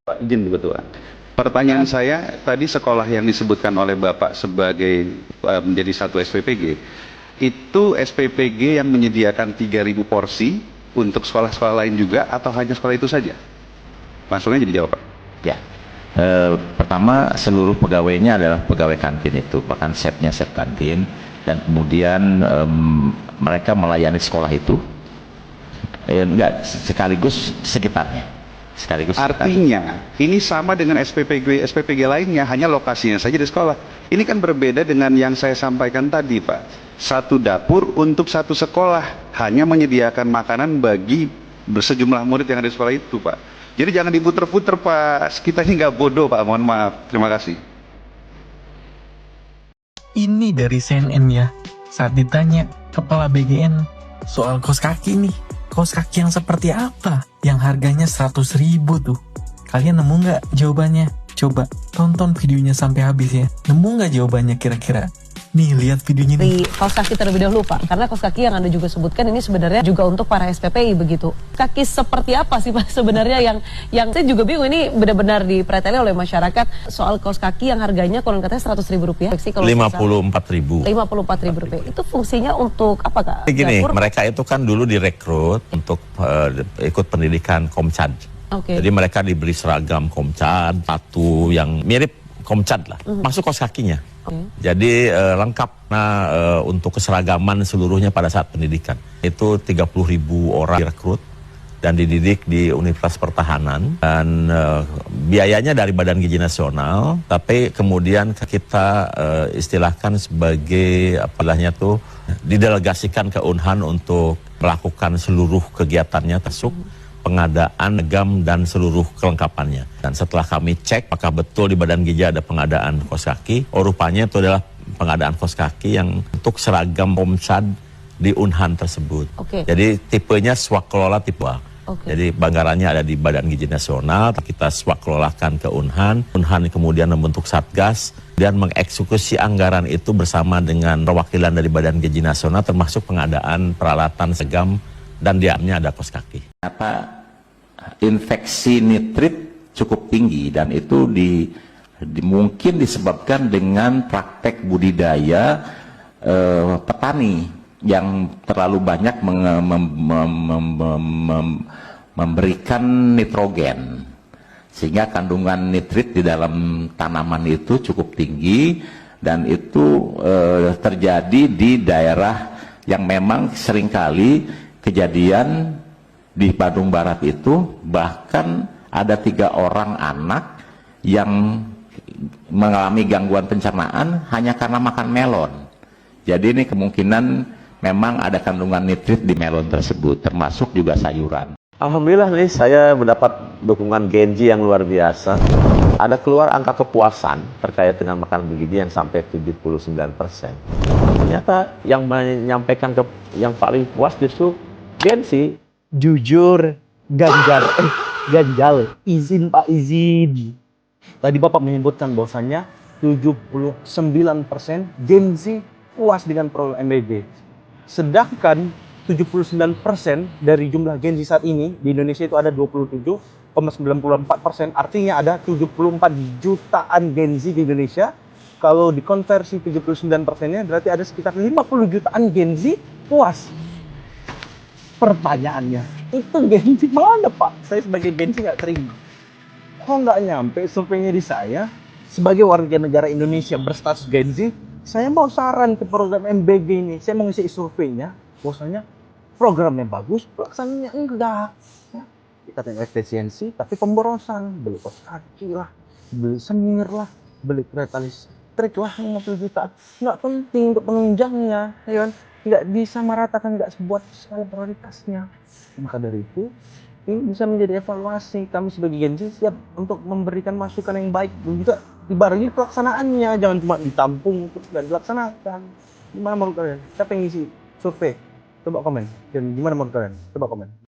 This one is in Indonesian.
Pak, izin kebetulan. Pertanyaan saya, tadi sekolah yang disebutkan oleh Bapak sebagai menjadi satu SPPG, itu SPPG yang menyediakan 3.000 porsi untuk sekolah-sekolah lain juga atau hanya sekolah itu saja? Langsung aja dijawab, Pak. Ya, pertama seluruh pegawainya adalah pegawai kantin itu, bahkan chefnya chef kantin, dan kemudian mereka melayani sekolah itu, enggak sekaligus sekitarnya. Artinya, ini sama dengan SPPG lainnya, hanya lokasinya saja di sekolah. Ini kan berbeda dengan yang saya sampaikan tadi, Pak. Satu dapur untuk satu sekolah, hanya menyediakan makanan bagi sejumlah murid yang ada di sekolah itu, Pak. Jadi jangan diputer-puter, Pak. Kita ini nggak bodoh, Pak. Mohon maaf. Terima kasih. Ini dari CNN ya, saat ditanya Kepala BGN soal kaos kaki nih, kaos kaki yang seperti apa? Yang harganya 100.000 tuh. Kalian nemu nggak jawabannya? Coba tonton videonya sampai habis ya. Nemu nggak jawabannya kira-kira? Nih, lihat videonya nih. Di kaos kaki terlebih dahulu, Pak. Karena kaos kaki yang Anda juga sebutkan ini sebenarnya juga untuk para SPPI begitu. Kaki seperti apa sih, Pak, sebenarnya yang saya juga bingung, ini benar-benar dipreteli oleh masyarakat soal kaos kaki yang harganya konon katanya 100.000 rupiah. 54.000. 54.000 rupiah. Itu fungsinya untuk apa, Kak? Gini, Dapur, mereka itu kan dulu direkrut untuk ikut pendidikan Komcad. Oke. Jadi mereka diberi seragam Komcad, sepatu yang mirip Komcad lah. Masuk kaos kakinya. Jadi lengkap untuk keseragaman seluruhnya pada saat pendidikan. Itu 30.000 orang direkrut dan dididik di Universitas Pertahanan, dan biayanya dari Badan Gizi Nasional, tapi kemudian kita istilahkan sebagai apalahnya tuh didelegasikan ke Unhan untuk melakukan seluruh kegiatannya, termasuk pengadaan seragam dan seluruh kelengkapannya. Dan setelah kami cek apakah betul di Badan Gizi ada pengadaan kaos kaki, rupanya itu adalah pengadaan kaos kaki yang untuk seragam Komcad di Unhan tersebut. Jadi tipenya swakelola tipe A. Jadi anggarannya ada di Badan Gizi Nasional, kita swakelolakan ke Unhan. Unhan kemudian membentuk satgas dan mengeksekusi anggaran itu bersama dengan perwakilan dari Badan Gizi Nasional, termasuk pengadaan peralatan seragam, dan di dalamnya ada kaos kaki. Infeksi nitrit cukup tinggi, dan itu mungkin disebabkan dengan praktek budidaya petani yang terlalu banyak memberikan nitrogen, sehingga kandungan nitrit di dalam tanaman itu cukup tinggi, dan itu terjadi di daerah yang memang seringkali kejadian di Bandung Barat itu, bahkan ada 3 orang anak yang mengalami gangguan pencernaan hanya karena makan melon. Jadi ini kemungkinan memang ada kandungan nitrit di melon tersebut, termasuk juga sayuran. Alhamdulillah nih, saya mendapat dukungan Genji yang luar biasa. Ada keluar angka kepuasan terkait dengan makanan bergizi yang sampai 79%. Ternyata yang menyampaikan yang paling puas justru Genji. Jujur, ganjal, izin Pak, izin. Tadi Bapak menyebutkan bahwasannya 79% Gen Z puas dengan program MBG. Sedangkan 79% dari jumlah Gen Z saat ini di Indonesia itu ada 27,94%, artinya ada 74 jutaan Gen Z di Indonesia. Kalau dikonversi 79%-nya berarti ada sekitar 50 jutaan Gen Z puas. Pertanyaannya, itu Gen Z mana, Pak? Saya sebagai Gen Z nggak terima. Kok nggak nyampe surveinya di saya? Sebagai warga negara Indonesia berstatus Gen Z, saya mau saran ke program MBG ini. Saya mau ngisi surveinya, bahwasanya programnya bagus, pelaksanaannya enggak. Ya, katanya efisiensi, tapi pemborosan. Beli kaos kaki lah, beli semir lah, beli kereta listrik lah, 50 jutaan. Nggak penting untuk penunjangnya, ya kan? Nggak bisa meratakan, nggak sebuah skala prioritasnya. Maka dari itu, ini bisa menjadi evaluasi. Kami sebagai Gen Z siap untuk memberikan masukan yang baik, dan juga dibarengi pelaksanaannya. Jangan cuma ditampung terus nggak dilaksanakan. Gimana menurut kalian? Siapa yang ngisi survei? Coba komen. Dan gimana menurut kalian? Coba komen.